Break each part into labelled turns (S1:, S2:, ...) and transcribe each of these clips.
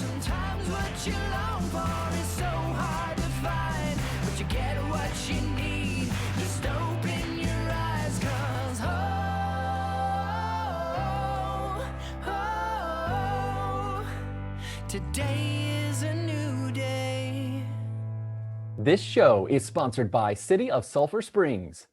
S1: Sometimes what you long for is so hard to find, but you get what you need. Just open your eyes, 'cause today is a new day.
S2: This show is sponsored by City of Sulphur Springs.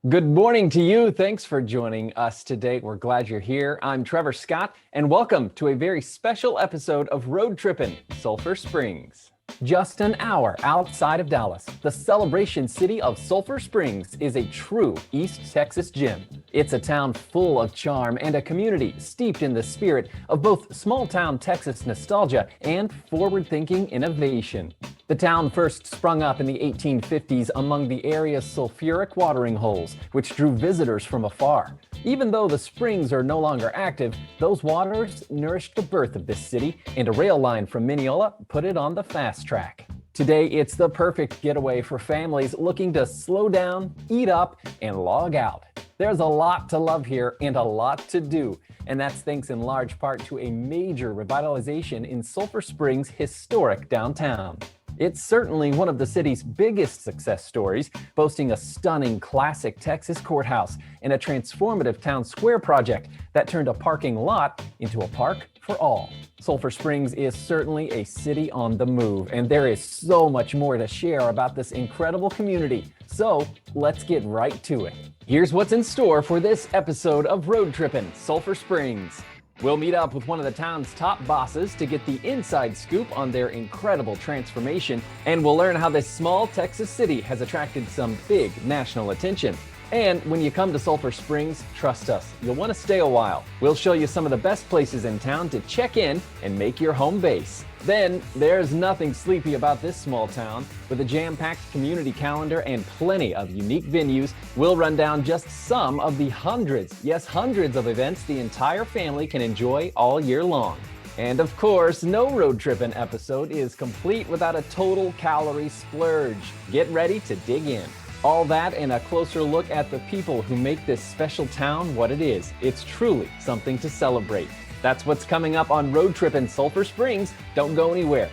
S2: Good morning to you. Thanks for joining us today. We're glad you're here. I'm Trevor Scott, and welcome to a very special episode of Road Trippin' Sulphur Springs. Just an hour outside of Dallas, the celebration city of Sulphur Springs is a true East Texas gem. It's a town full of charm and a community steeped in the spirit of both small-town Texas nostalgia and forward-thinking innovation. The town first sprung up in the 1850s among the area's sulfuric watering holes, which drew visitors from afar. Even though the springs are no longer active, those waters nourished the birth of this city, and a rail line from Mineola put it on the fast track. Today, it's the perfect getaway for families looking to slow down, eat up, and log out. There's a lot to love here and a lot to do, and that's thanks in large part to a major revitalization in Sulphur Springs' historic downtown. It's certainly one of the city's biggest success stories, boasting a stunning classic Texas courthouse and a transformative town square project that turned a parking lot into a park for all. Sulphur Springs is certainly a city on the move, and there is so much more to share about this incredible community. So let's get right to it. Here's what's in store for this episode of Road Trippin' Sulphur Springs. We'll meet up with one of the town's top bosses to get the inside scoop on their incredible transformation, and we'll learn how this small Texas city has attracted some big national attention. And when you come to Sulphur Springs, trust us, you'll want to stay a while. We'll show you some of the best places in town to check in and make your home base. Then, there's nothing sleepy about this small town. With a jam-packed community calendar and plenty of unique venues, we'll run down just some of the hundreds of events the entire family can enjoy all year long. And of course, no road trippin' episode is complete without a total calorie splurge. Get ready to dig in. All that and a closer look at the people who make this special town what it is. It's truly something to celebrate. That's what's coming up on Road Trippin' Sulphur Springs. Don't go anywhere.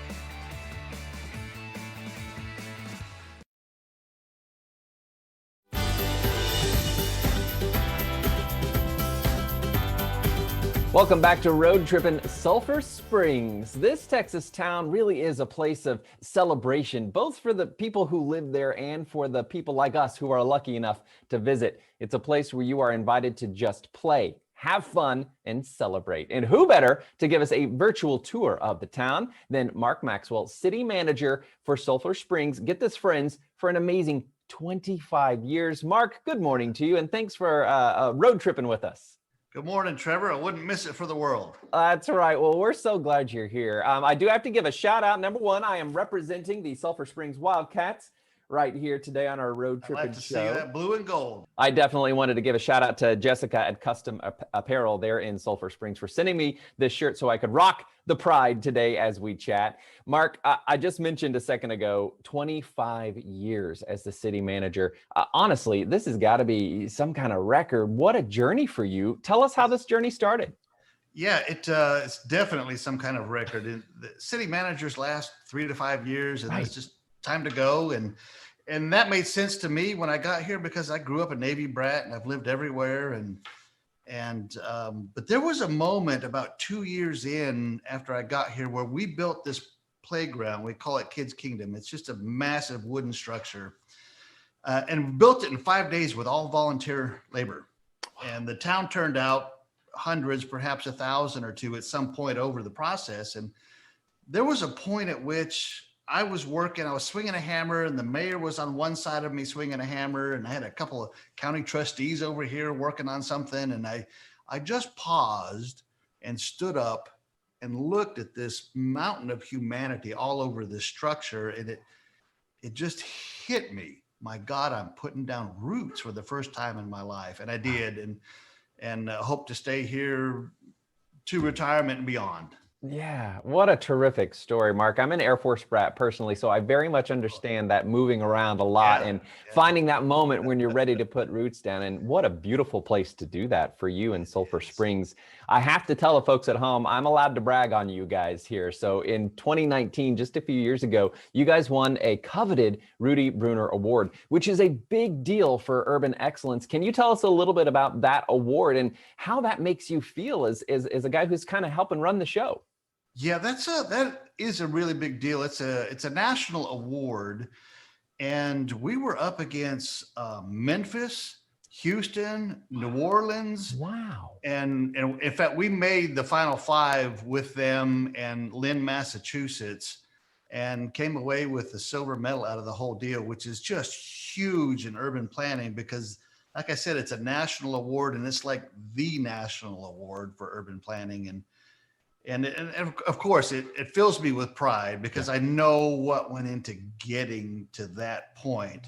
S2: Welcome back to Road Trippin' Sulphur Springs. This Texas town really is a place of celebration, both for the people who live there and for the people like us who are lucky enough to visit. It's a place where you are invited to just play, have fun, and celebrate. And who better to give us a virtual tour of the town than Mark Maxwell, city manager for Sulphur Springs. Get this, friends, for an amazing 25 years. Mark, good morning to you, and thanks for road tripping with us.
S3: Good morning, Trevor. I wouldn't miss it for the world.
S2: That's right. Well, we're so glad you're here. I do have to give a shout out. Number one, I am representing the Sulphur Springs Wildcats right here today on our Road Tripping show.
S3: I like to see that blue and gold.
S2: I definitely wanted to give a shout out to Jessica at Custom Apparel there in Sulphur Springs for sending me this shirt so I could rock the pride today as we chat. Mark, I just mentioned a second ago, 25 years as the city manager. Honestly, this has got to be some kind of record. What a journey for you. Tell us how this journey started.
S3: Yeah, it's definitely some kind of record. The city managers last 3 to 5 years, and It's just time to go. And that made sense to me when I got here because I grew up a Navy brat and I've lived everywhere. But there was a moment about 2 years in after I got here where we built this playground. We call it Kids Kingdom. It's just a massive wooden structure, and built it in 5 days with all volunteer labor. And the town turned out hundreds, perhaps 1,000 or two at some point over the process. And there was a point at which I was swinging a hammer, and the mayor was on one side of me swinging a hammer, and I had a couple of county trustees over here working on something. And I just paused and stood up and looked at this mountain of humanity all over this structure. And it just hit me. My God, I'm putting down roots for the first time in my life. And I did, and hope to stay here to retirement and beyond.
S2: Yeah, what a terrific story, Mark. I'm an Air Force brat personally, so I very much understand that moving around a lot and finding that moment when you're ready to put roots down. And what a beautiful place to do that for you in Sulphur Springs. I have to tell the folks at home, I'm allowed to brag on you guys here. So in 2019, just a few years ago, you guys won a coveted Rudy Bruner Award, which is a big deal for urban excellence. Can you tell us a little bit about that award and how that makes you feel as a guy who's kind of helping run the show?
S3: Yeah, that is a really big deal. It's a national award, and we were up against Memphis, Houston, New Orleans.
S2: Wow.
S3: And in fact, we made the final five with them and Lynn, Massachusetts, and came away with the silver medal out of the whole deal, which is just huge in urban planning because, like I said, it's a national award and it's like the national award for urban planning. And of course, it fills me with pride because I know what went into getting to that point.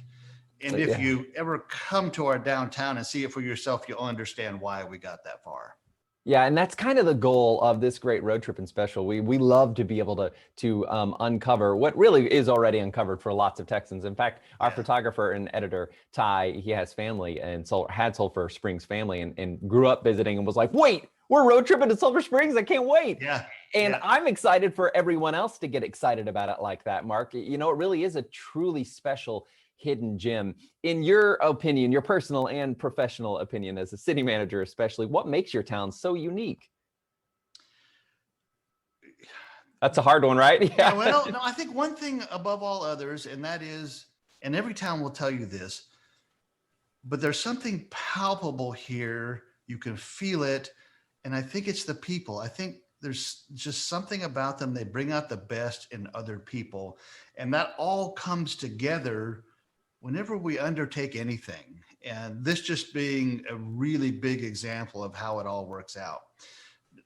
S3: And if you ever come to our downtown and see it for yourself, you'll understand why we got that far.
S2: Yeah, and that's kind of the goal of this great road tripping special. We love to be able to uncover what really is already uncovered for lots of Texans. In fact, our photographer and editor, Ty, he has family and had Sulphur Springs family and grew up visiting and was like, wait, we're road tripping to Sulphur Springs. I can't wait.
S3: Yeah.
S2: And I'm excited for everyone else to get excited about it like that, Mark. You know, it really is a truly special hidden gem. In your opinion, your personal and professional opinion as a city manager especially, what makes your town so unique? That's a hard one, right?
S3: Yeah. Well, no, I think one thing above all others, and that is, and every town will tell you this, but there's something palpable here. You can feel it. And I think it's the people. I think there's just something about them. They bring out the best in other people. And that all comes together whenever we undertake anything. And this just being a really big example of how it all works out.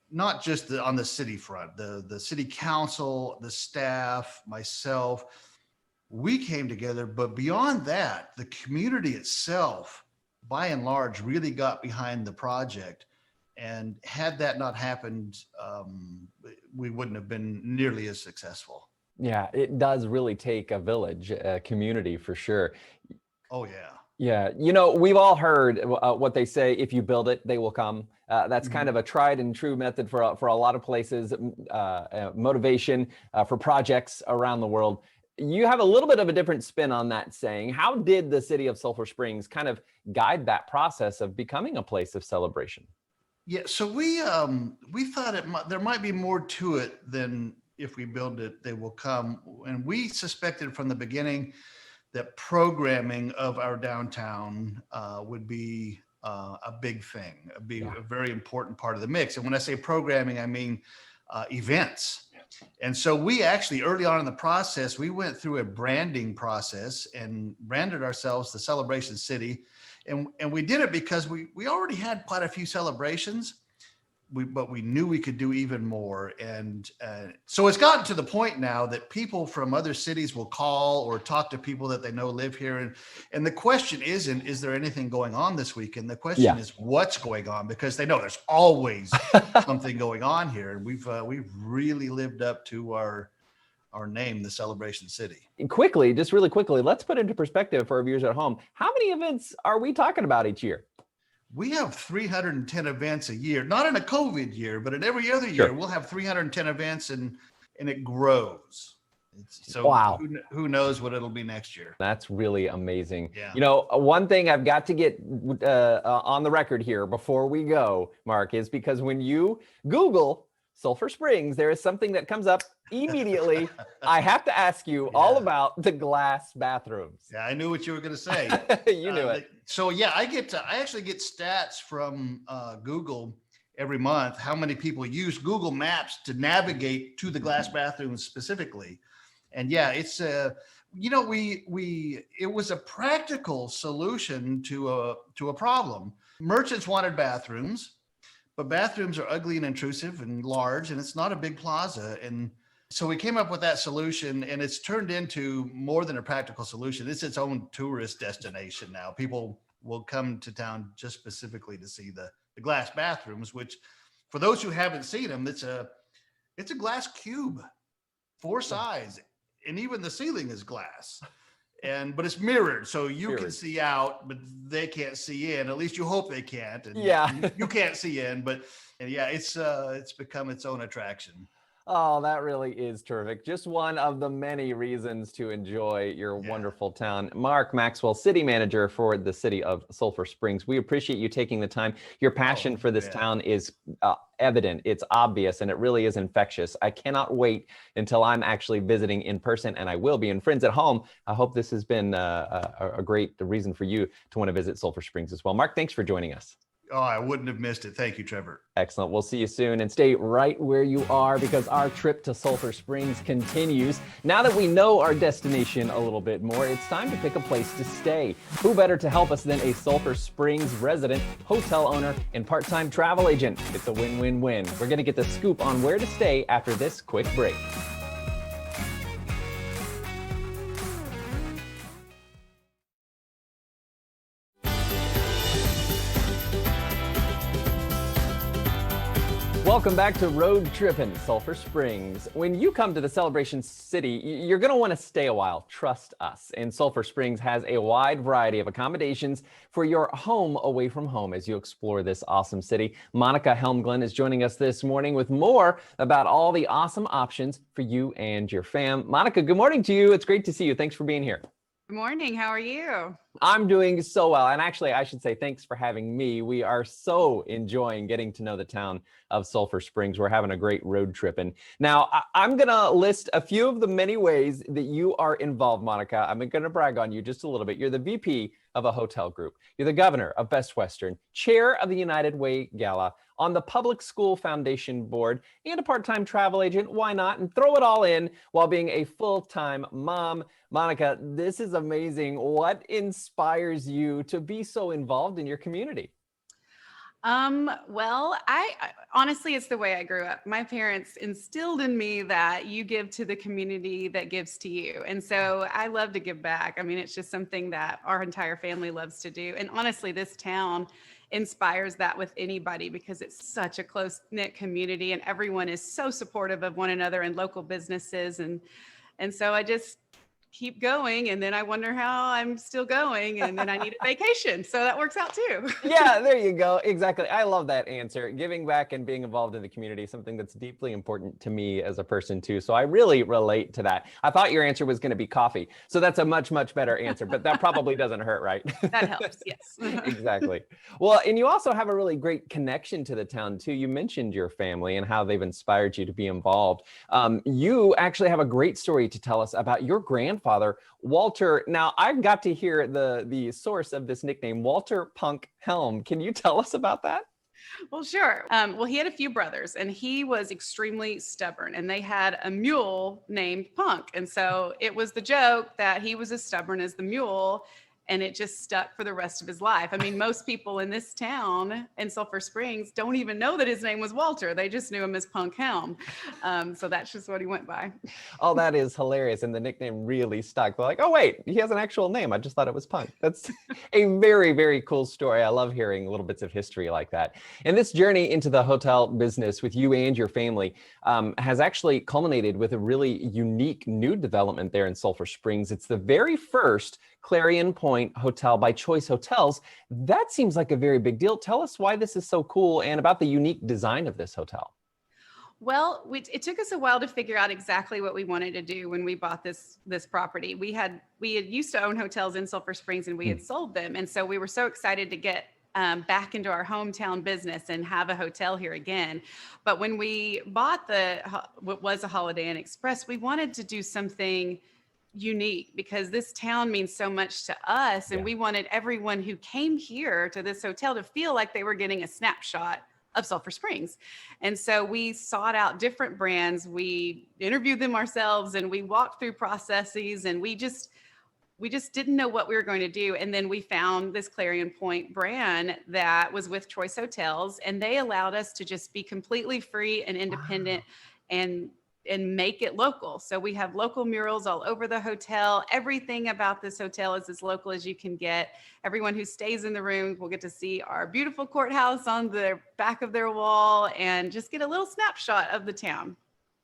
S3: Not just on the city front, the city council, the staff, myself, we came together. But beyond that, the community itself, by and large, really got behind the project. And had that not happened, we wouldn't have been nearly as successful.
S2: Yeah, it does really take a village, a community for sure.
S3: Oh, yeah.
S2: Yeah, you know, we've all heard what they say, if you build it, they will come. That's kind of a tried and true method for a lot of places, motivation for projects around the world. You have a little bit of a different spin on that saying. How did the city of Sulphur Springs kind of guide that process of becoming a place of celebration?
S3: Yeah, so we thought there might be more to it than if we build it, they will come. And we suspected from the beginning that programming of our downtown would be a big thing, a very important part of the mix. And when I say programming, I mean events. And so we actually, early on in the process, we went through a branding process and branded ourselves the Celebration City. And we did it because we already had quite a few celebrations, but we knew we could do even more. And so it's gotten to the point now that people from other cities will call or talk to people that they know live here. And the question isn't, is there anything going on this weekend? The question is, what's going on? Because they know there's always something going on here. And we've really lived up to our name, the Celebration City.
S2: Quickly, just really quickly, let's put into perspective for our viewers at home. How many events are we talking about each year?
S3: We have 310 events a year, not in a COVID year, but in every other year, we'll have 310 events and it grows. So
S2: wow.
S3: Who knows what it'll be next year. That's
S2: really amazing.
S3: Yeah.
S2: You know, one thing I've got to get on the record here before we go, Mark, is because when you Google Sulphur Springs, there is something that comes up immediately. I have to ask you all about the glass bathrooms.
S3: Yeah, I knew what you were going to say.
S2: You knew it.
S3: So yeah, I actually get stats from Google every month, how many people use Google Maps to navigate to the glass bathrooms specifically. And yeah, it's you know, it was a practical solution to a problem. Merchants wanted bathrooms, but bathrooms are ugly and intrusive and large, and it's not a big plaza. And so we came up with that solution, and it's turned into more than a practical solution. It's its own tourist destination now. People will come to town just specifically to see the glass bathrooms, which for those who haven't seen them, it's a glass cube, 4 sides, and even the ceiling is glass. but it's mirrored, so you can
S2: Mirrored.
S3: see out, but they can't see in. At least you hope they can't. And
S2: Yeah.
S3: you can't see in, but and yeah, it's become its own attraction.
S2: Oh, that really is terrific. Just one of the many reasons to enjoy your
S3: Yeah.
S2: wonderful town. Mark Maxwell, city manager for the city of Sulphur Springs. We appreciate you taking the time. Your passion for this
S3: yeah.
S2: town is evident, it's obvious, and it really is infectious. I cannot wait until I'm actually visiting in person, and I will be. And friends at home, I hope this has been a great reason for you to want to visit Sulphur Springs as well. Mark, thanks for joining us.
S3: Oh, I wouldn't have missed it. Thank you, Trevor.
S2: Excellent. We'll see you soon, and stay right where you are because our trip to Sulphur Springs continues. Now that we know our destination a little bit more, it's time to pick a place to stay. Who better to help us than a Sulphur Springs resident, hotel owner, and part-time travel agent? It's a win-win-win. We're going to get the scoop on where to stay after this quick break. Welcome back to Road Trippin' Sulphur Springs. When you come to the Celebration City, you're going to want to stay a while. Trust us. And Sulphur Springs has a wide variety of accommodations for your home away from home as you explore this awesome city. Monica Helmglen is joining us this morning with more about all the awesome options for you and your fam. Monica, good morning to you. It's great to see you. Thanks for being here.
S4: Good morning. How are you?
S2: I'm doing so well. And actually, I should say thanks for having me. We are so enjoying getting to know the town of Sulphur Springs. We're having a great road trip. And now I'm going to list a few of the many ways that you are involved, Monica. I'm going to brag on you just a little bit. You're the VP of a hotel group. You're the governor of Best Western, chair of the United Way Gala, on the Public School Foundation Board, and a part-time travel agent. Why not? And throw it all in while being a full-time mom. Monica, this is amazing. What inspires you to be so involved in your community?
S4: Well, I honestly, it's the way I grew up. My parents instilled in me that you give to the community that gives to you. And so I love to give back. I mean, it's just something that our entire family loves to do. And honestly, this town inspires that with anybody because it's such a close-knit community and everyone is so supportive of one another and local businesses. And so I just keep going, and then I wonder how I'm still going, and then I need a vacation. So that works out too.
S2: Yeah, there you go. Exactly. I love that answer. Giving back and being involved in the community, something that's deeply important to me as a person too. So I really relate to that. I thought your answer was going to be coffee. So that's a much, much better answer, but that probably doesn't hurt, right?
S4: That helps. Yes.
S2: Exactly. Well, and you also have a really great connection to the town too. You mentioned your family and how they've inspired you to be involved. You actually have a great story to tell us about your grandfather, Walter. Now, I got to hear the source of this nickname, Walter Punk Helm. Can you tell us about that?
S4: Well, sure. Well, he had a few brothers and he was extremely stubborn, and they had a mule named Punk. And so it was the joke that he was as stubborn as the mule, and it just stuck for the rest of his life. I mean, most people in this town in Sulphur Springs don't even know that his name was Walter. They just knew him as Punk Helm. So that's just what he went by.
S2: Oh, that is hilarious. And the nickname really stuck. They're like, oh, wait, he has an actual name. I just thought it was Punk. That's a very, very cool story. I love hearing little bits of history like that. And this journey into the hotel business with you and your family has actually culminated with a really unique new development there in Sulphur Springs. It's the very first Clarion Point Hotel by Choice Hotels. That seems like a very big deal. Tell us why this is so cool and about the unique design of this hotel.
S4: Well, it took us a while to figure out exactly what we wanted to do when we bought this property. We had used to own hotels in Sulphur Springs, and we had sold them. And so we were so excited to get back into our hometown business and have a hotel here again. But when we bought what was a Holiday Inn Express, we wanted to do something unique because this town means so much to us, and we wanted everyone who came here to this hotel to feel like they were getting a snapshot of Sulphur Springs. And so we sought out different brands, we interviewed them ourselves, and we walked through processes, and we just didn't know what we were going to do. And then we found this Clarion Point brand that was with Choice Hotels, and they allowed us to just be completely free and independent. Wow. and make it local. So we have local murals all over the hotel. Everything about this hotel is as local as you can get. Everyone who stays in the room will get to see our beautiful courthouse on the back of their wall and just get a little snapshot of the town.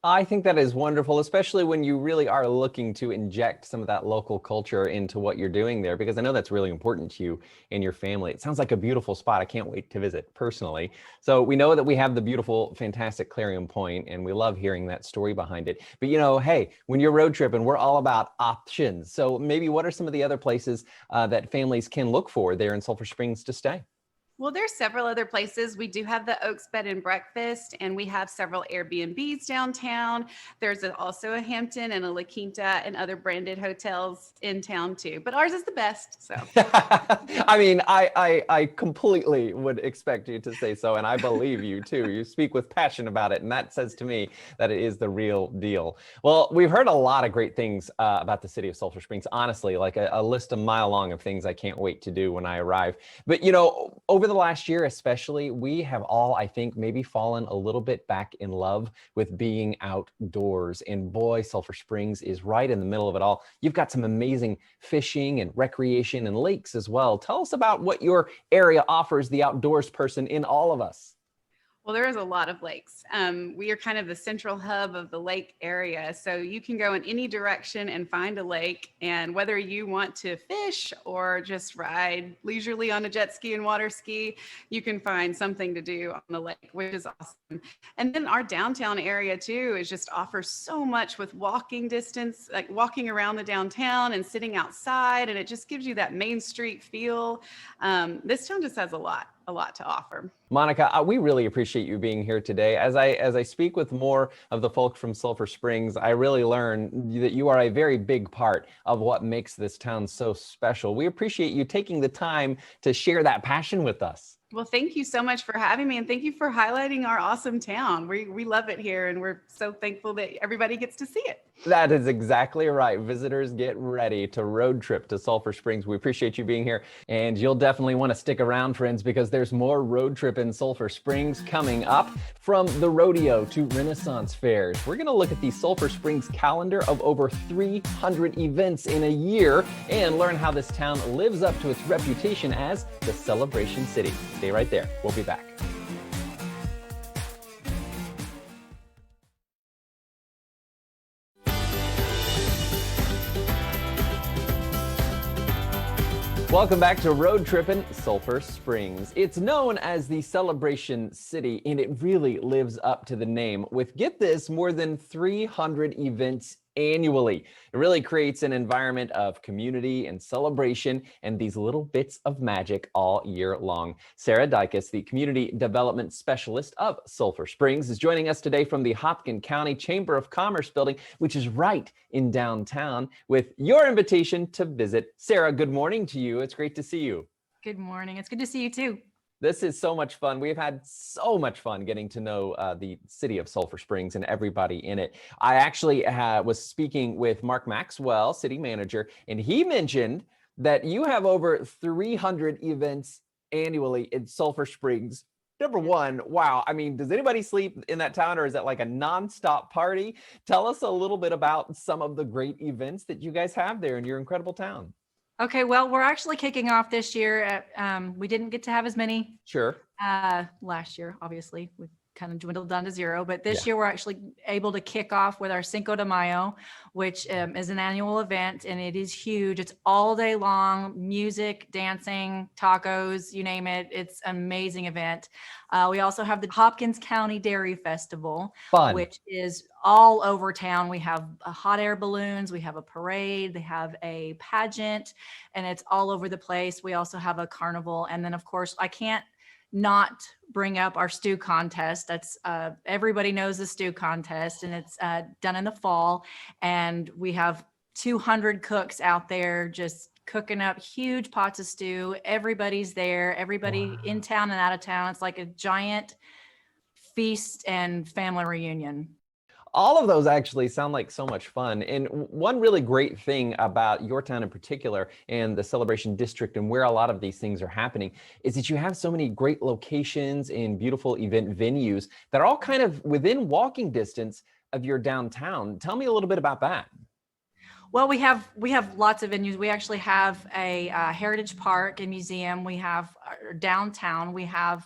S2: I think that is wonderful, especially when you really are looking to inject some of that local culture into what you're doing there, because I know that's really important to you and your family. It sounds like a beautiful spot. I can't wait to visit personally. So we know that we have the beautiful, fantastic Clarion Point, and we love hearing that story behind it. But hey, when you're road tripping, we're all about options. So maybe what are some of the other places that families can look for there in Sulphur Springs to stay?
S4: Well, there's several other places. We do have the Oaks Bed and Breakfast, and we have several Airbnbs downtown. There's also a Hampton and a La Quinta and other branded hotels in town too. But ours is the best. So
S2: I mean, I completely would expect you to say so, and I believe you too. You speak with passion about it, and that says to me that it is the real deal. Well, we've heard a lot of great things about the city of Sulphur Springs, honestly, like a list a mile long of things I can't wait to do when I arrive. But over the last year especially, we have all, I think, maybe fallen a little bit back in love with being outdoors. And boy, Sulphur Springs is right in the middle of it all. You've got some amazing fishing and recreation and lakes as well. Tell us about what your area offers the outdoors person in all of us.
S4: well, there is a lot of lakes. We are kind of the central hub of the lake area. So you can go in any direction and find a lake. And whether you want to fish or just ride leisurely on a jet ski and water ski, you can find something to do on the lake, which is awesome. And then our downtown area too is just offers so much with walking distance, like walking around the downtown and sitting outside. And it just gives you that Main Street feel. This town just has a lot to offer.
S2: Monica, we really appreciate you being here today. As I speak with more of the folks from Sulphur Springs, I really learn that you are a very big part of what makes this town so special. We appreciate you taking the time to share that passion with us.
S4: Well, thank you so much for having me, and thank you for highlighting our awesome town. We love it here, and we're so thankful that everybody gets to see it.
S2: That is exactly right. Visitors, get ready to road trip to Sulphur Springs. We appreciate you being here, and you'll definitely want to stick around, friends, because there's more road trip in Sulphur Springs coming up. From the rodeo to Renaissance fairs, we're going to look at the Sulphur Springs calendar of over 300 events in a year and learn how this town lives up to its reputation as the Celebration City. Stay right there. We'll be back. Welcome back to Road Trippin' Sulphur Springs. It's known as the Celebration City, and it really lives up to the name with, get this, more than 300 events annually. It really creates an environment of community and celebration and these little bits of magic all year long. Sarah Dyches, the Community Development Specialist of Sulphur Springs, is joining us today from the Hopkins County Chamber of Commerce building, which is right in downtown, with your invitation to visit. Sarah, good morning to you. It's great to see you.
S5: Good morning. It's good to see you too.
S2: This is so much fun. We've had so much fun getting to know the city of Sulphur Springs and everybody in it. I actually was speaking with Mark Maxwell, city manager, and he mentioned that you have over 300 events annually in Sulphur Springs. Number one, wow. I mean, does anybody sleep in that town, or is that like a nonstop party? Tell us a little bit about some of the great events that you guys have there in your incredible town.
S5: Okay, well, we're actually kicking off this year. We didn't get to have as many
S2: Sure.
S5: last year, obviously. We kind of dwindled down to zero, but this year we're actually able to kick off with our Cinco de Mayo, which is an annual event, and it is huge. It's all day long, music, dancing, tacos, you name it. It's an amazing event. We also have the Hopkins County Dairy Festival,
S2: Fun.
S5: which is all over town. We have hot air balloons, we have a parade, they have a pageant, and it's all over the place. We also have a carnival. And then, of course, I can't not bring up our stew contest. That's everybody knows the stew contest, and it's done in the fall. And we have 200 cooks out there just cooking up huge pots of stew. Everybody's there, everybody in town and out of town. It's like a giant feast and family reunion.
S2: All of those actually sound like so much fun. And one really great thing about your town in particular and the Celebration District and where a lot of these things are happening is that you have so many great locations and beautiful event venues that are all kind of within walking distance of your downtown. Tell me a little bit about that.
S5: Well, we have lots of venues. We actually have a heritage park and museum. We have downtown. We have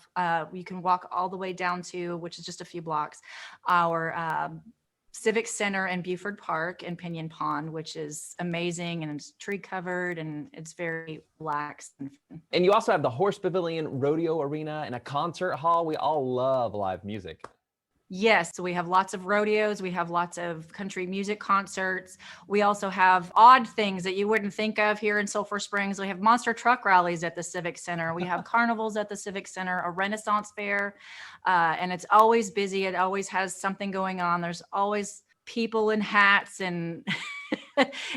S5: you can walk all the way down to, which is just a few blocks, our Civic Center and Buford Park and Pinion Pond, which is amazing, and it's tree covered and it's very relaxed and fun.
S2: And you also have the Horse Pavilion, Rodeo Arena, and a concert hall. We all love live music.
S5: Yes, so we have lots of rodeos, we have lots of country music concerts. We also have odd things that you wouldn't think of here in Sulphur Springs. We have monster truck rallies at the Civic Center. We have carnivals at the Civic Center, a Renaissance fair, and it's always busy. It always has something going on. There's always people in hats, and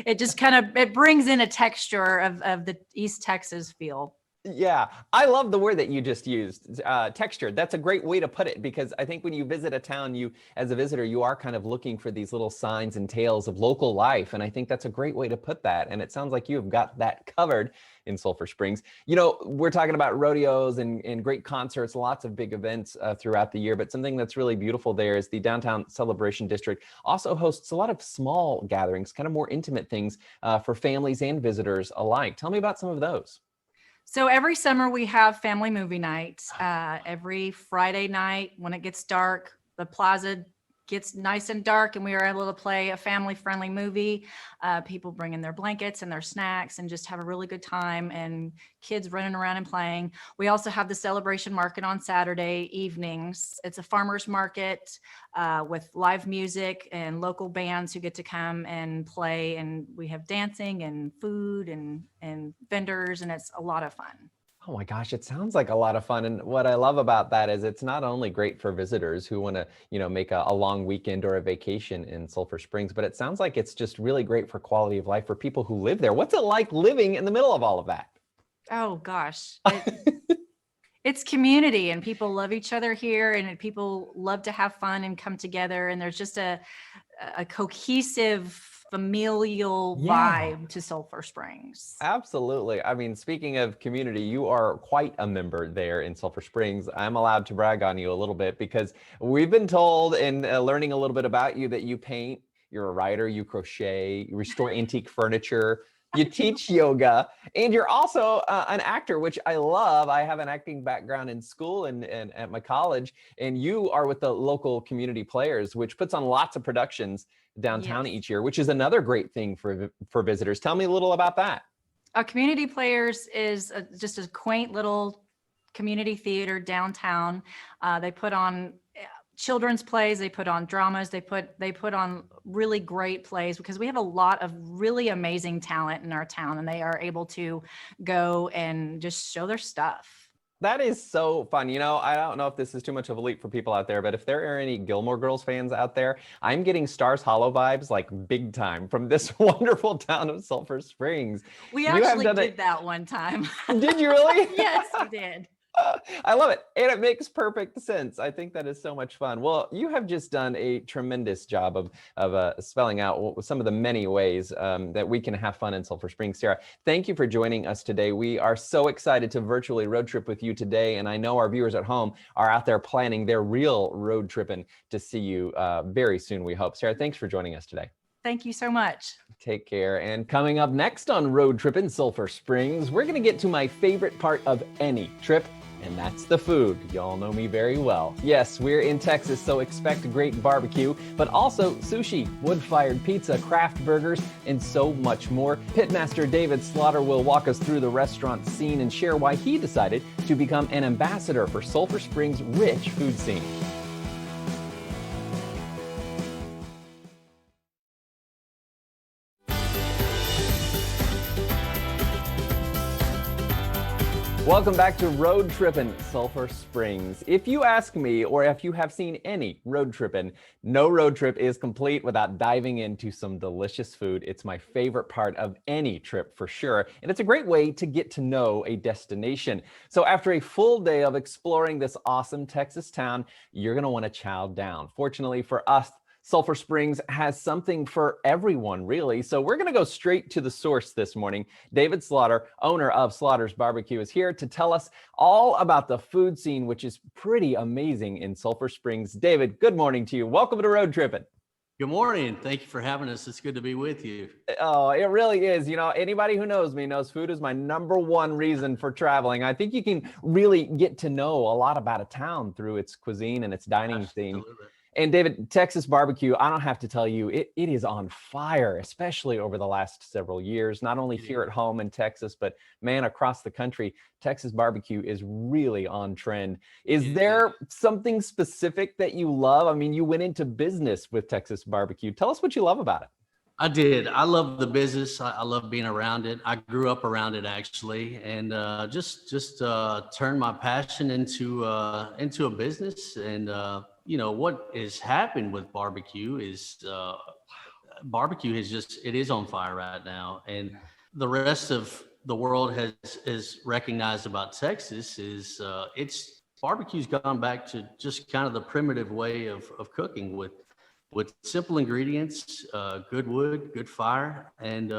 S5: it just it brings in a texture of the East Texas feel.
S2: Yeah, I love the word that you just used, texture. That's a great way to put it, because I think when you visit a town, you, as a visitor, you are kind of looking for these little signs and tales of local life. And I think that's a great way to put that. And it sounds like you've got that covered in Sulphur Springs. You know, we're talking about rodeos and great concerts, lots of big events throughout the year. But something that's really beautiful there is the Downtown Celebration District also hosts a lot of small gatherings, kind of more intimate things for families and visitors alike. Tell me about some of those.
S5: So every summer we have family movie nights. Every Friday night when it gets dark, the plaza gets nice and dark and we are able to play a family-friendly movie. People bring in their blankets and their snacks and just have a really good time, and kids running around and playing. We also have the Celebration Market on Saturday evenings. It's a farmer's market with live music and local bands who get to come and play. And we have dancing and food and vendors, and it's a lot of fun.
S2: Oh my gosh, it sounds like a lot of fun. And what I love about that is it's not only great for visitors who want to, you know, make a long weekend or a vacation in Sulphur Springs, but it sounds like it's just really great for quality of life for people who live there. What's it like living in the middle of all of that?
S5: Oh gosh. It's community, and people love each other here, and people love to have fun and come together. And there's just a cohesive familial vibe to Sulphur Springs.
S2: Absolutely. I mean, speaking of community, you are quite a member there in Sulphur Springs. I'm allowed to brag on you a little bit because we've been told in learning a little bit about you that you paint, you're a writer, you crochet, you restore antique furniture, you teach yoga, and you're also an actor, which I love. I have an acting background in school and at my college, and you are with the local community players, which puts on lots of productions downtown each year, which is another great thing for visitors. Tell me a little about that.
S5: Community Players is just a quaint little community theater downtown. They put on children's plays, they put on dramas, they put on really great plays, because we have a lot of really amazing talent in our town, and they are able to go and just show their stuff.
S2: That is so fun. You know, I don't know if this is too much of a leap for people out there, but if there are any Gilmore Girls fans out there, I'm getting Stars Hollow vibes like big time from this wonderful town of Sulphur Springs.
S5: We actually did that one time.
S2: Did you really?
S5: Yes, we did.
S2: I love it. And it makes perfect sense. I think that is so much fun. Well, you have just done a tremendous job of spelling out some of the many ways that we can have fun in Sulphur Springs. Sarah, thank you for joining us today. We are so excited to virtually road trip with you today. And I know our viewers at home are out there planning their real road tripping to see you very soon, we hope. Sarah, thanks for joining us today.
S5: Thank you so much.
S2: Take care. And coming up next on Road Trip in Sulphur Springs, we're going to get to my favorite part of any trip, and that's the food. Y'all know me very well. Yes, we're in Texas, so expect great barbecue, but also sushi, wood-fired pizza, craft burgers, and so much more. Pitmaster David Slaughter will walk us through the restaurant scene and share why he decided to become an ambassador for Sulphur Springs' rich food scene. Welcome back to Road Trippin' Sulphur Springs. If you ask me, or if you have seen any road trippin', no road trip is complete without diving into some delicious food. It's my favorite part of any trip for sure, and it's a great way to get to know a destination. So after a full day of exploring this awesome Texas town, you're gonna wanna chow down. Fortunately for us, Sulphur Springs has something for everyone, really. So we're going to go straight to the source this morning. David Slaughter, owner of Slaughter's Barbecue, is here to tell us all about the food scene, which is pretty amazing in Sulphur Springs. David, good morning to you. Welcome to Road Trippin'.
S6: Good morning. Thank you for having us. It's good to be with you.
S2: Oh, it really is. You know, anybody who knows me knows food is my number one reason for traveling. I think you can really get to know a lot about a town through its cuisine and its dining scene. And David, Texas barbecue, I don't have to tell you, it is on fire, especially over the last several years, not only here at home in Texas, but man, across the country, Texas barbecue is really on trend. Is there something specific that you love? I mean, you went into business with Texas barbecue. Tell us what you love about it.
S6: I did. I love the business. I love being around it. I grew up around it actually, and just turned my passion into a business. And what has happened with barbecue is barbecue it is on fire right now, and the rest of the world has recognized about Texas is it's barbecue's gone back to just kind of the primitive way of cooking with simple ingredients, good wood, good fire, and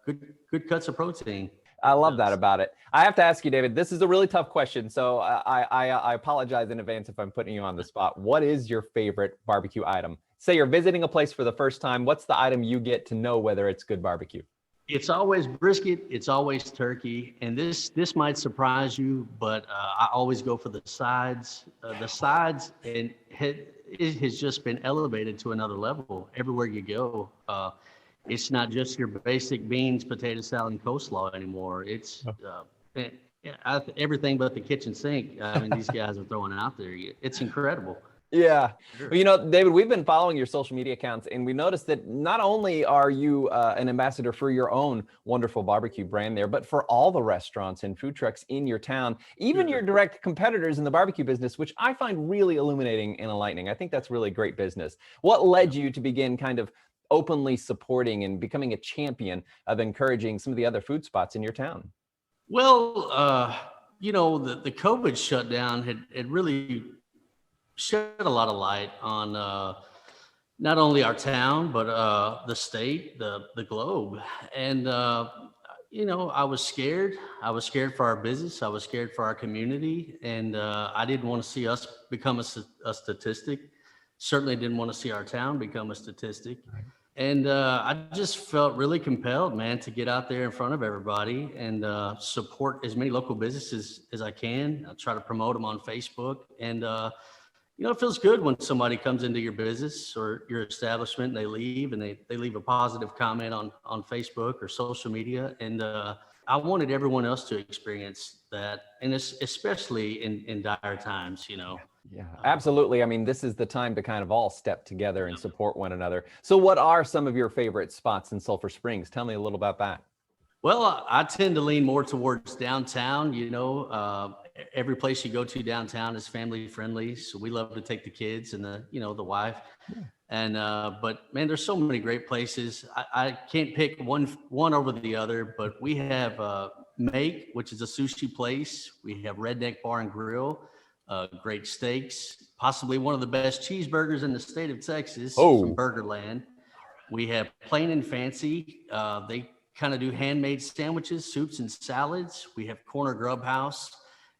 S6: good cuts of protein.
S2: I love that about it. I have to ask you, David, this is a really tough question, so I apologize in advance if I'm putting you on the spot. What is your favorite barbecue item? Say you're visiting a place for the first time. What's the item you get to know whether it's good barbecue?
S6: It's always brisket. It's always turkey. And this might surprise you, but I always go for the sides. The sides, and it has just been elevated to another level everywhere you go. It's not just your basic beans, potato salad, and coleslaw anymore. It's everything but the kitchen sink. I mean, these guys are throwing out there. It's incredible.
S2: Yeah.
S6: Sure.
S2: Well, David, we've been following your social media accounts, and we noticed that not only are you an ambassador for your own wonderful barbecue brand there, but for all the restaurants and food trucks in your town, even your direct competitors in the barbecue business, which I find really illuminating and enlightening. I think that's really great business. What led you to begin kind of openly supporting and becoming a champion of encouraging some of the other food spots in your town?
S6: Well, the COVID shutdown had really shed a lot of light on not only our town, but the state, the globe. And, I was scared. I was scared for our business. I was scared for our community. And I didn't want to see us become a statistic. Certainly didn't want to see our town become a statistic. Right. And I just felt really compelled, man, to get out there in front of everybody and support as many local businesses as I can. I try to promote them on Facebook. And, it feels good when somebody comes into your business or your establishment and they leave and they leave a positive comment on Facebook or social media. And I wanted everyone else to experience that. And especially in dire times,
S2: Yeah, absolutely. I mean, this is the time to kind of all step together and support one another. So what are some of your favorite spots in Sulphur Springs? Tell me a little about that.
S6: Well, I tend to lean more towards downtown. Every place you go to downtown is family friendly. So we love to take the kids and the wife. Yeah. And, but man, there's so many great places. I can't pick one over the other, but we have Make, which is a sushi place. We have Redneck Bar and Grill, great steaks, possibly one of the best cheeseburgers in the state of Texas from Burgerland. We have Plain and Fancy. They kind of do handmade sandwiches, soups, and salads. We have Corner Grub House.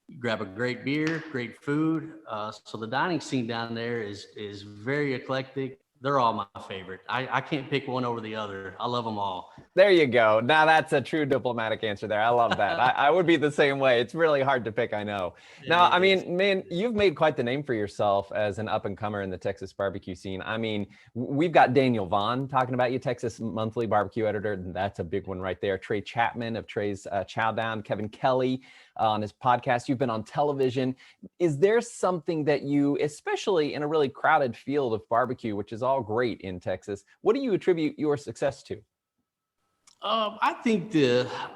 S6: You grab a great beer, great food. So the dining scene down there is very eclectic. They're all my favorite. I can't pick one over the other. I love them all.
S2: There you go. Now that's a true diplomatic answer there. I love that. I would be the same way. It's really hard to pick, I know. Now, I mean, man, you've made quite the name for yourself as an up and comer in the Texas barbecue scene. I mean, we've got Daniel Vaughn talking about you, Texas Monthly barbecue editor. That's a big one right there. Trey Chapman of Trey's Chowdown, Kevin Kelly on his podcast. You've been on television. Is there something that you, especially in a really crowded field of barbecue, which is all great in Texas, what do you attribute your success to?
S6: I think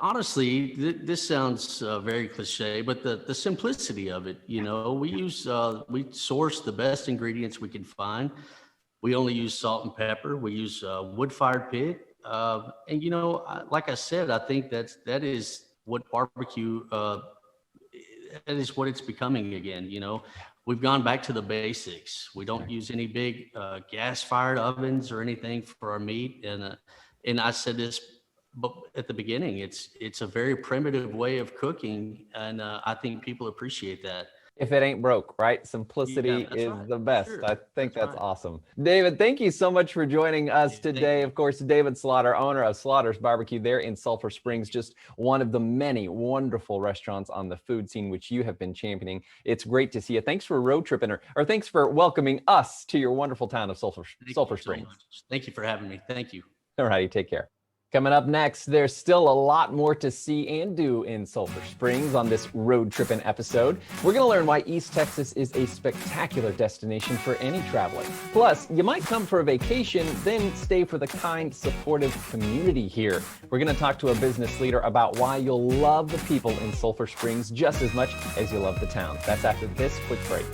S6: honestly, this sounds very cliche, but the simplicity of it, we source the best ingredients we can find. We only use salt and pepper. We use wood-fired pit. And, like I said, I think that is what barbecue, that is what it's becoming again. We've gone back to the basics. We don't use any big gas-fired ovens or anything for our meat. And I said this at the beginning, it's a very primitive way of cooking. And I think people appreciate that.
S2: If it ain't broke, right? Simplicity
S6: that's
S2: is
S6: right.
S2: the best.
S6: Sure.
S2: I think that's
S6: right.
S2: awesome. David, thank you so much for joining us
S6: Thank
S2: today.
S6: you.
S2: Of course, David Slaughter, owner of Slaughter's Barbecue there in Sulphur Springs, just one of the many wonderful restaurants on the food scene, which you have been championing. It's great to see you. Thanks for road tripping, or thanks for welcoming us to your wonderful town of Sulphur
S6: Thank you so
S2: Springs.
S6: much. Thank you for having me. Thank you.
S2: All righty, take care. Coming up next, there's still a lot more to see and do in Sulphur Springs on this road tripping episode. We're going to learn why East Texas is a spectacular destination for any traveler. Plus, you might come for a vacation, then stay for the kind, supportive community here. We're going to talk to a business leader about why you'll love the people in Sulphur Springs just as much as you love the town. That's after this quick break.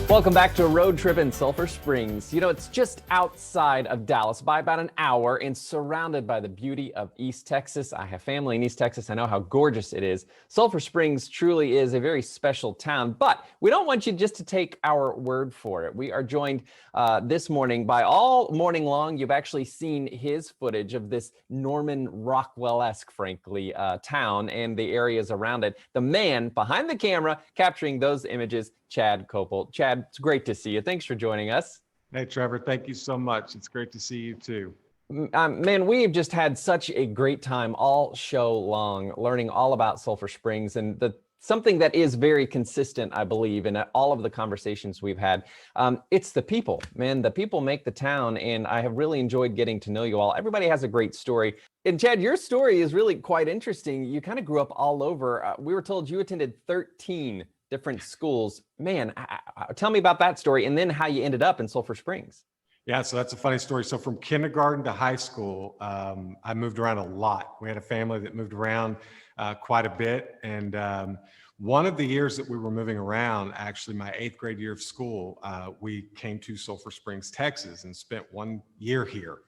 S2: Welcome back to Road Trip in Sulphur Springs. You know, it's just outside of Dallas by about an hour and surrounded by the beauty of East Texas. I have family in East Texas. I know how gorgeous it is. Sulphur Springs truly is a very special town, but we don't want you just to take our word for it. We are joined this morning by, all morning long, you've actually seen his footage of this Norman Rockwell-esque, frankly, town and the areas around it. The man behind the camera capturing those images, Chad Copel. Chad, it's great to see you. Thanks for joining us.
S7: Hey, Trevor, thank you so much. It's great to see you too.
S2: Man, we've just had such a great time all show long, learning all about Sulphur Springs, and something that is very consistent, I believe, in all of the conversations we've had. It's the people, man. The people make the town, and I have really enjoyed getting to know you all. Everybody has a great story. And Chad, your story is really quite interesting. You kind of grew up all over. We were told you attended 13 different schools. Man, tell me about that story, and then how you ended up in Sulphur Springs.
S7: Yeah, so that's a funny story. So from kindergarten to high school, I moved around a lot. We had a family that moved around quite a bit. And one of the years that we were moving around, actually my 8th grade year of school, we came to Sulphur Springs, Texas, and spent 1 year here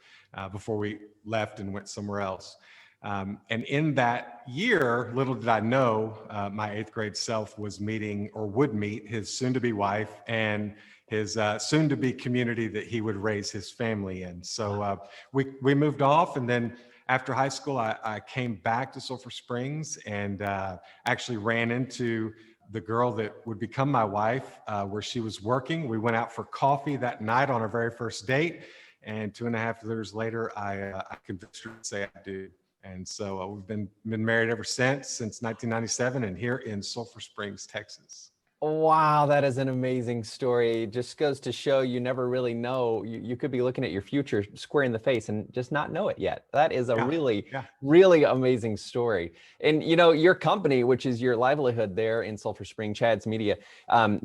S7: before we left and went somewhere else. And in that year, little did I know, my 8th grade self was meeting, or would meet, his soon-to-be wife and his soon-to-be community that he would raise his family in. So we moved off, and then after high school, I came back to Sulphur Springs and actually ran into the girl that would become my wife, where she was working. We went out for coffee that night on our very first date, and 2.5 years later, I convinced her to say I do. And so we've been married ever since 1997, and here in Sulphur Springs, Texas.
S2: Wow, that is an amazing story. It just goes to show you never really know. You could be looking at your future square in the face and just not know it yet. That is a really amazing story. And you know, your company, which is your livelihood there in Sulphur Spring, Chad's Media,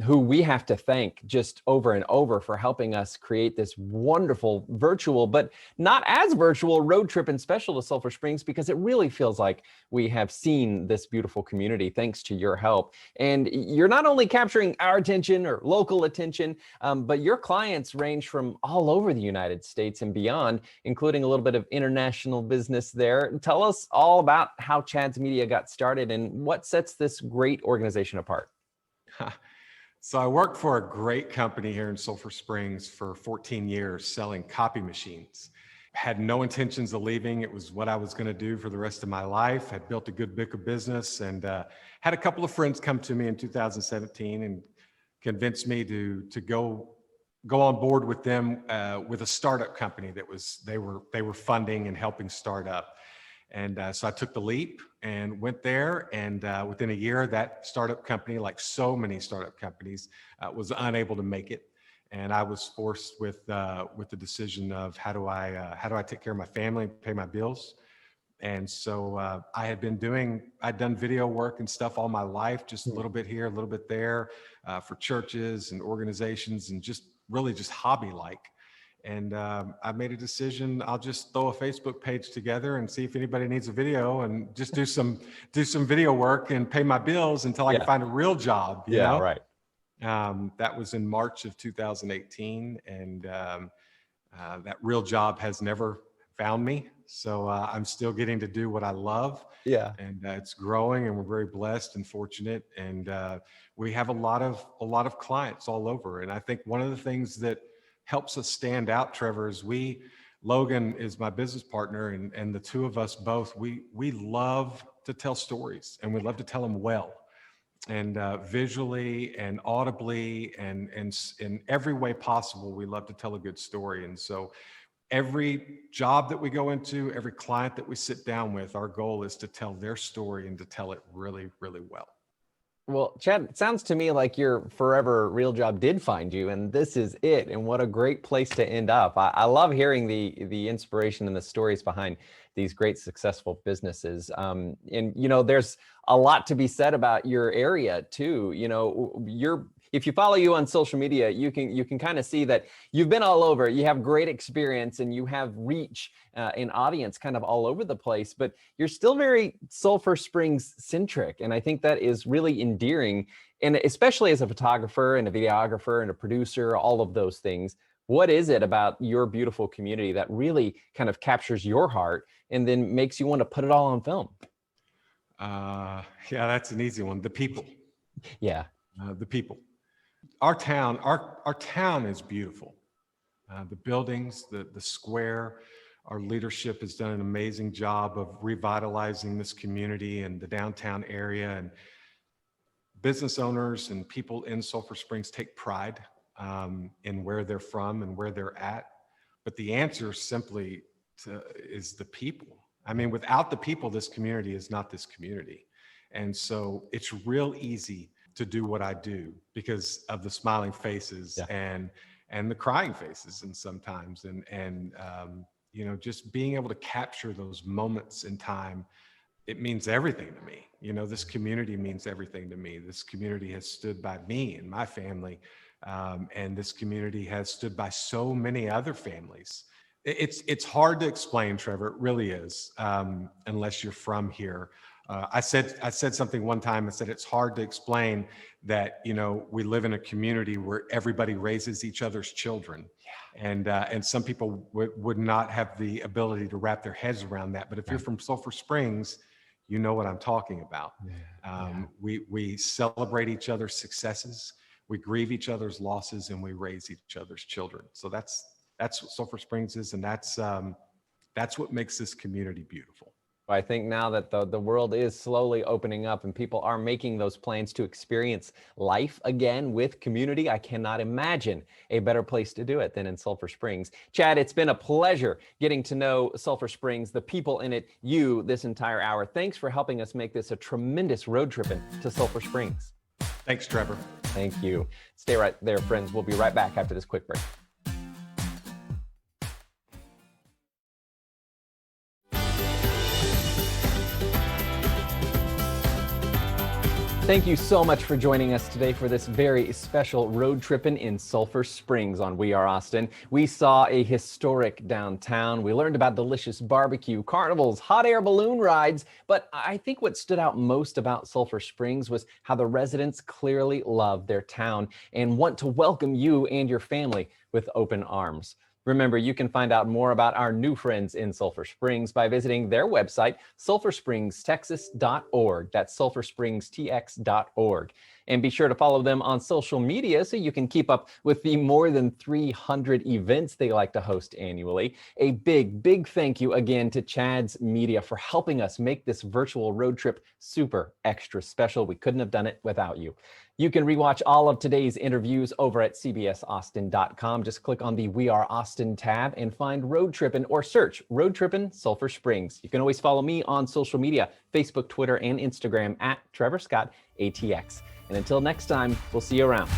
S2: who we have to thank just over and over for helping us create this wonderful virtual, but not as virtual road trip and special to Sulphur Springs, because it really feels like we have seen this beautiful community thanks to your help. And you're not only capturing our attention or local attention, but your clients range from all over the United States and beyond, including a little bit of international business there. Tell us all about how Chad's Media got started and what sets this great organization apart.
S7: So I worked for a great company here in Sulphur Springs for 14 years selling copy machines. Had no intentions of leaving. It was what I was going to do for the rest of my life. Had built a good book of business, and had a couple of friends come to me in 2017 and convinced me to go on board with them with a startup company that they were funding and helping start up. And so I took the leap and went there. And within a year, that startup company, like so many startup companies, was unable to make it. And I was forced with the decision of how do I take care of my family, pay my bills. And so I'd done video work and stuff all my life, just a little bit here, a little bit there, for churches and organizations, and just really just hobby-like. And I made a decision, I'll just throw a Facebook page together and see if anybody needs a video, and just do some video work and pay my bills until I can find a real job. You know?
S2: Right.
S7: That was in March of 2018, and that real job has never found me. So I'm still getting to do what I love.
S2: Yeah.
S7: And it's growing, and we're very blessed and fortunate. And we have a lot of clients all over. And I think one of the things that helps us stand out, Trevor, is Logan is my business partner, and the two of us both, we love to tell stories, and we love to tell them well, and visually and audibly and in every way possible. We love to tell a good story. And so every job that we go into, every client that we sit down with, our goal is to tell their story and to tell it really, really well.
S2: Well, Chad, it sounds to me like your forever real job did find you, and this is it. And what a great place to end up. I love hearing the inspiration and the stories behind these great successful businesses. And there's a lot to be said about your area too. If you follow you on social media, you can kind of see that you've been all over. You have great experience and you have reach and audience kind of all over the place, but you're still very Sulphur Springs centric. And I think that is really endearing. And especially as a photographer and a videographer and a producer, all of those things, what is it about your beautiful community that really kind of captures your heart and then makes you want to put it all on film?
S7: Yeah, that's an easy one. The people.
S2: Yeah.
S7: The people. Our town is beautiful. The buildings, the square, our leadership has done an amazing job of revitalizing this community and the downtown area. And business owners and people in Sulphur Springs take pride in where they're from and where they're at. But the answer simply is the people. I mean, without the people, this community is not this community. And so it's real easy to do what I do because of the smiling faces and the crying faces, and sometimes, and just being able to capture those moments in time. It means everything to me. This community means everything to me. This community has stood by me and my family, and this community has stood by so many other families. It's hard to explain, Trevor. It really is, unless you're from here. I said something one time. I said it's hard to explain that we live in a community where everybody raises each other's children, and some people would not have the ability to wrap their heads around that. But if you're from Sulphur Springs, you know what I'm talking about. We celebrate each other's successes, we grieve each other's losses, and we raise each other's children. So that's what Sulphur Springs is, and that's what makes this community beautiful.
S2: I think now that the world is slowly opening up and people are making those plans to experience life again with community, I cannot imagine a better place to do it than in Sulphur Springs. Chad, it's been a pleasure getting to know Sulphur Springs, the people in it, you, this entire hour. Thanks for helping us make this a tremendous road trip to Sulphur Springs.
S7: Thanks, Trevor.
S2: Thank you. Stay right there, friends. We'll be right back after this quick break. Thank you so much for joining us today for this very special road tripping in Sulphur Springs on We Are Austin. We saw a historic downtown. We learned about delicious barbecue, carnivals, hot air balloon rides. But I think what stood out most about Sulphur Springs was how the residents clearly love their town and want to welcome you and your family with open arms. Remember, you can find out more about our new friends in Sulphur Springs by visiting their website, sulphurspringstexas.org. That's sulphurspringstx.org. And be sure to follow them on social media so you can keep up with the more than 300 events they like to host annually. A big, big thank you again to Chad's Media for helping us make this virtual road trip super extra special. We couldn't have done it without you. You can rewatch all of today's interviews over at cbsaustin.com. Just click on the We Are Austin tab and find Road Trippin' or search Road Trippin' Sulphur Springs. You can always follow me on social media, Facebook, Twitter, and Instagram at Trevor Scott ATX. And until next time, we'll see you around.